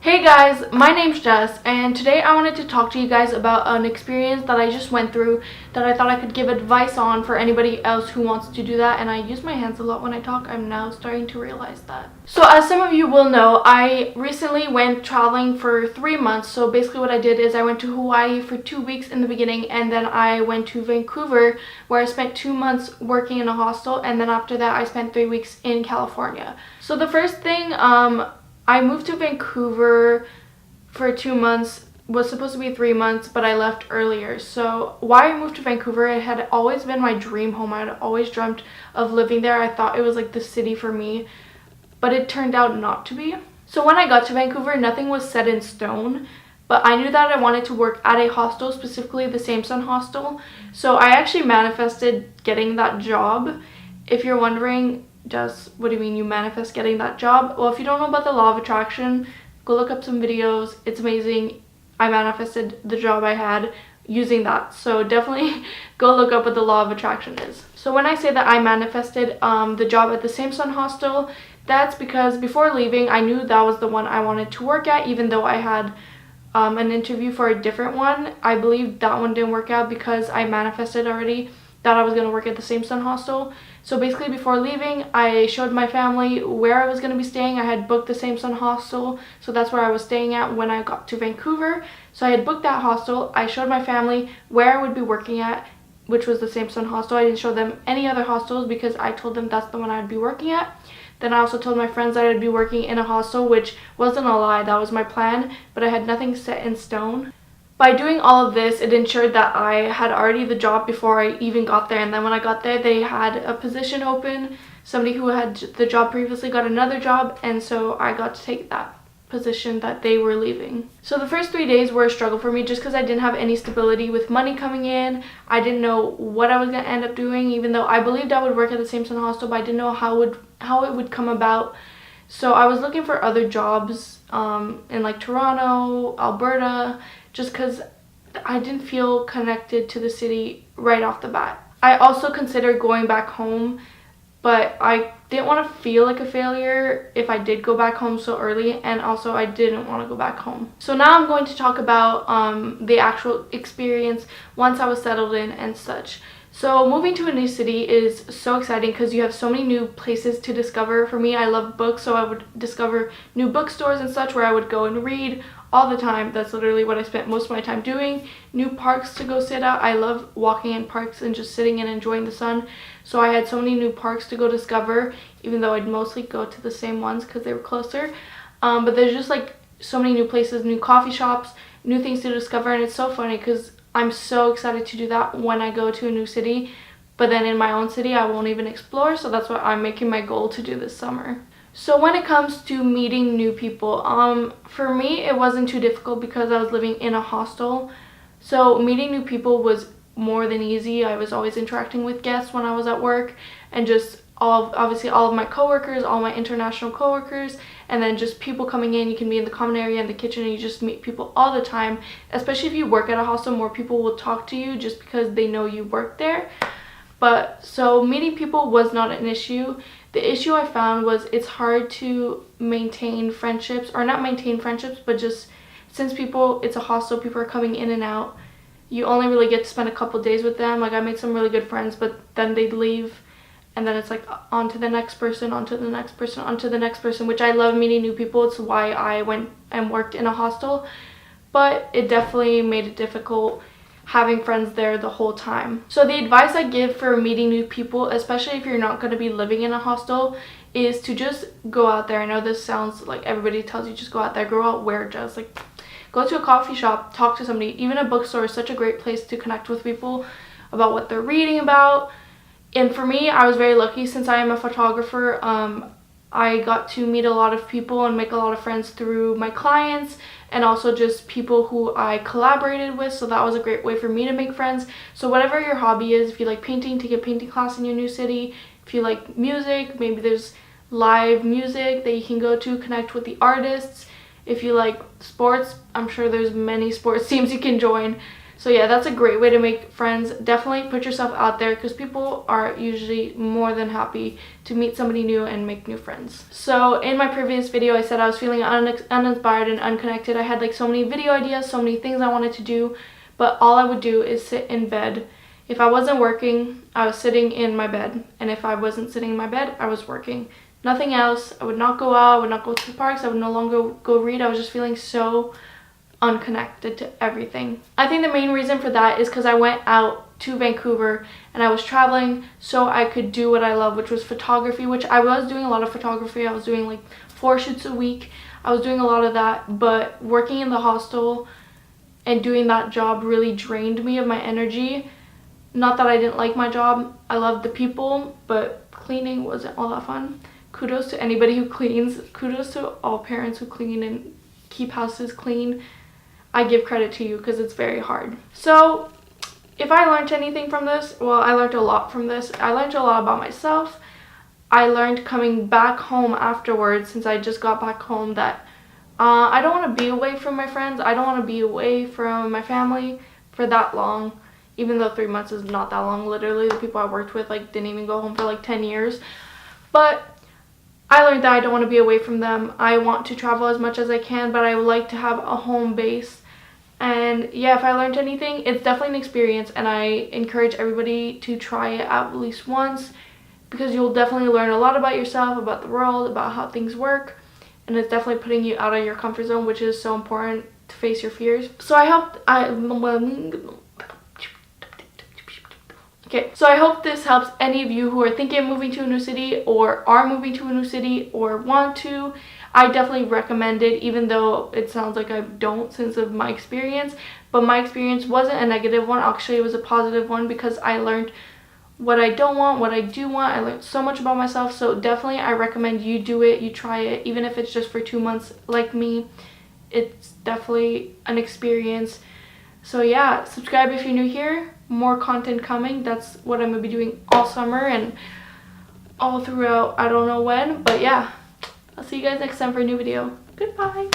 Hey guys, my name's Jess, and today I wanted to talk to you guys about an experience that I just went through that I thought I could give advice on for anybody else who wants to do that. And I use my hands a lot when I talk. I'm now starting to realize that. So as some of you will know, I recently went traveling for 3 months. So basically what I did is I went to Hawaii for 2 weeks in the beginning, and then I went to Vancouver where I spent 2 months working in a hostel, and then after that I spent 3 weeks in California. So the first thing, I moved to Vancouver for 2 months. Was supposed to be 3 months, but I left earlier. So why I moved to Vancouver, it had always been my dream home. I had always dreamt of living there. I thought it was like the city for me, but it turned out not to be. So when I got to Vancouver, nothing was set in stone, but I knew that I wanted to work at a hostel, specifically the Same Sun hostel. So I actually manifested getting that job. If you're wondering, just what do you mean you manifest getting that job? Well, if you don't know about the law of attraction, go look up some videos. It's amazing. I manifested the job I had using that, so definitely go look up what the law of attraction is. So when I say that I manifested the job at the Same Sun hostel, that's because before leaving I knew that was the one I wanted to work at, even though I had an interview for a different one. I believe that one didn't work out because I manifested already that I was going to work at the Same Sun hostel. So basically before leaving, I showed my family where I was going to be staying. I had booked the Same Sun hostel, so that's where I was staying at when I got to Vancouver. So I had booked that hostel. I showed my family where I would be working at, which was the Same Sun hostel. I didn't show them any other hostels because I told them that's the one I'd be working at. Then I also told my friends that I'd be working in a hostel, which wasn't a lie. That was my plan, but I had nothing set in stone. By doing all of this, it ensured that I had already the job before I even got there. And then when I got there, they had a position open. Somebody who had the job previously got another job, and so I got to take that position that they were leaving. So the first 3 days were a struggle for me just because I didn't have any stability with money coming in. I didn't know what I was going to end up doing, even though I believed I would work at the Same Sun hostel, but I didn't know how it would come about. So I was looking for other jobs in like Toronto, Alberta, just because I didn't feel connected to the city right off the bat. I also considered going back home, but I didn't want to feel like a failure if I did go back home so early, and also I didn't want to go back home. So now I'm going to talk about the actual experience once I was settled in and such. So moving to a new city is so exciting because you have so many new places to discover. For me, I love books, so I would discover new bookstores and such where I would go and read all the time. That's literally what I spent most of my time doing. New parks to go sit at. I love walking in parks and just sitting and enjoying the sun. So I had so many new parks to go discover, even though I'd mostly go to the same ones because they were closer. But there's just like so many new places, new coffee shops, new things to discover, and it's so funny because I'm so excited to do that when I go to a new city, but then in my own city I won't even explore, so that's what I'm making my goal to do this summer. So when it comes to meeting new people, for me it wasn't too difficult because I was living in a hostel. So meeting new people was more than easy. I was always interacting with guests when I was at work, and just obviously all of my coworkers, all my international coworkers, and then just people coming in. You can be in the common area in the kitchen and you just meet people all the time. Especially if you work at a hostel, more people will talk to you just because they know you work there. But so meeting people was not an issue. The issue I found was it's hard to maintain friendships, or not maintain friendships, but just since it's a hostel, people are coming in and out, you only really get to spend a couple days with them. Like I made some really good friends, but then they'd leave, and then it's like on to the next person, on to the next person, on to the next person, which I love meeting new people. It's why I went and worked in a hostel, but it definitely made it difficult having friends there the whole time. So the advice I give for meeting new people, especially if you're not going to be living in a hostel, is to just go out there. I know this sounds like everybody tells you just go out there, go out where, just like go to a coffee shop, talk to somebody. Even a bookstore is such a great place to connect with people about what they're reading about. And for me, I was very lucky since I am a photographer. I got to meet a lot of people and make a lot of friends through my clients, and also just people who I collaborated with. So that was a great way for me to make friends. So whatever your hobby is, if you like painting, take a painting class in your new city. If you like music, maybe there's live music that you can go to, connect with the artists. If you like sports, I'm sure there's many sports teams you can join. So yeah, that's a great way to make friends. Definitely put yourself out there because people are usually more than happy to meet somebody new and make new friends. So in my previous video, I said I was feeling uninspired and unconnected. I had like so many video ideas, so many things I wanted to do, but all I would do is sit in bed. If I wasn't working, I was sitting in my bed. And if I wasn't sitting in my bed, I was working. Nothing else. I would not go out, I would not go to the parks, I would no longer go read. I was just feeling so unconnected to everything. I think the main reason for that is because I went out to Vancouver and I was traveling so I could do what I love, which was photography, which I was doing a lot of photography. I was doing like 4 shoots a week. I was doing a lot of that, but working in the hostel and doing that job really drained me of my energy. Not that I didn't like my job. I loved the people, but cleaning wasn't all that fun. Kudos to anybody who cleans. Kudos to all parents who clean and keep houses clean. I give credit to you because it's very hard. So if I learned anything from this, well, I learned a lot from this. I learned a lot about myself. I learned coming back home afterwards, since I just got back home, that I don't want to be away from my friends. I don't want to be away from my family for that long, even though 3 months is not that long. Literally, the people I worked with like didn't even go home for like 10 years. But I learned that I don't want to be away from them. I want to travel as much as I can, but I would like to have a home base. And yeah, if I learned anything, it's definitely an experience, and I encourage everybody to try it at least once, because you'll definitely learn a lot about yourself, about the world, about how things work, and it's definitely putting you out of your comfort zone, which is so important to face your fears. So I hope this helps any of you who are thinking of moving to a new city, or are moving to a new city, or want to. I definitely recommend it, even though it sounds like I don't since of my experience. But my experience wasn't a negative one. Actually, it was a positive one, because I learned what I don't want, what I do want. I learned so much about myself. So definitely I recommend you do it, you try it, even if it's just for 2 months like me. It's definitely an experience. So yeah, subscribe if you're new here. More content coming. That's what I'm going to be doing all summer and all throughout, I don't know when. But yeah, I'll see you guys next time for a new video. Goodbye.